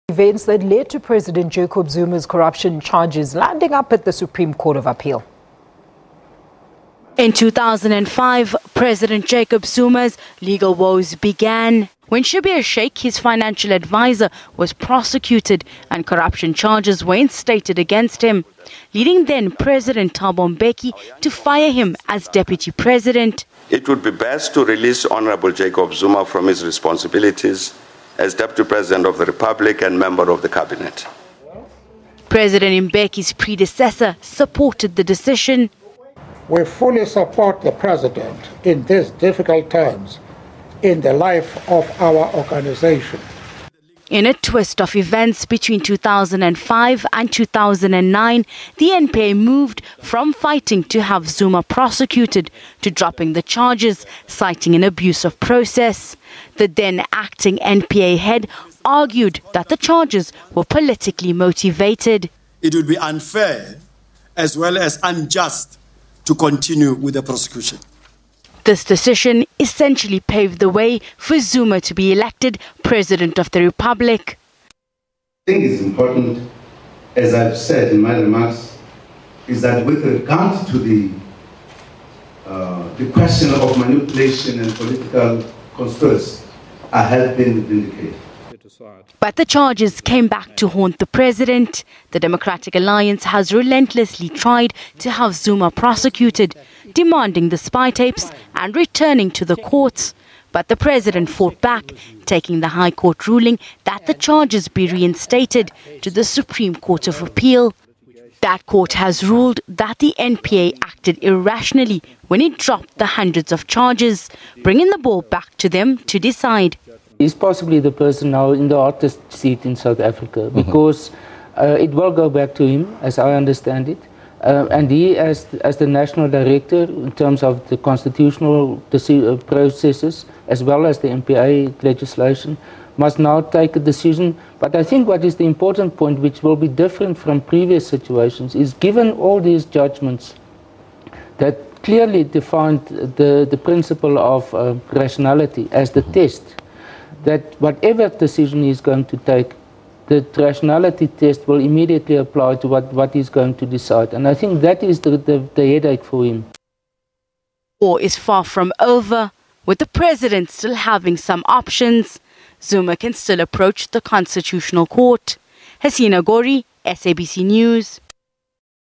Events that led to President Jacob Zuma's corruption charges landing up at the Supreme Court of Appeal. In 2005, President Jacob Zuma's legal woes began when Shabir Sheikh, his financial advisor, was prosecuted and corruption charges were instated against him, leading then President Thabo Mbeki to fire him as deputy president. It would be best to release Honorable Jacob Zuma from his responsibilities as Deputy President of the Republic and member of the Cabinet. President Mbeki's predecessor supported the decision. We fully support the President in these difficult times in the life of our organization. In a twist of events between 2005 and 2009, the NPA moved from fighting to have Zuma prosecuted to dropping the charges, citing an abusive process. The then acting NPA head argued that the charges were politically motivated. It would be unfair as well as unjust to continue with the prosecution. This decision essentially paved the way for Zuma to be elected President of the Republic. I think it's important, as I've said in my remarks, is that with regard to the question of manipulation and political conspiracy, I have been vindicated. But the charges came back to haunt the president. The Democratic Alliance has relentlessly tried to have Zuma prosecuted, demanding the spy tapes and returning to the courts. But the president fought back, taking the High Court ruling that the charges be reinstated to the Supreme Court of Appeal. That court has ruled that the NPA acted irrationally when it dropped the hundreds of charges, bringing the ball back to them to decide. He's possibly the person now in the hottest seat in South Africa because it will go back to him, as I understand it. And he, as the national director, in terms of the constitutional processes, as well as the NPA legislation, must now take a decision. But I think what is the important point, which will be different from previous situations, is given all these judgments that clearly defined the principle of rationality as the test, that whatever decision he's going to take, the rationality test will immediately apply to what he's going to decide. And I think that is the headache for him. War is far from over, with the president still having some options. Zuma can still approach the Constitutional Court. Hasina Gori, SABC News.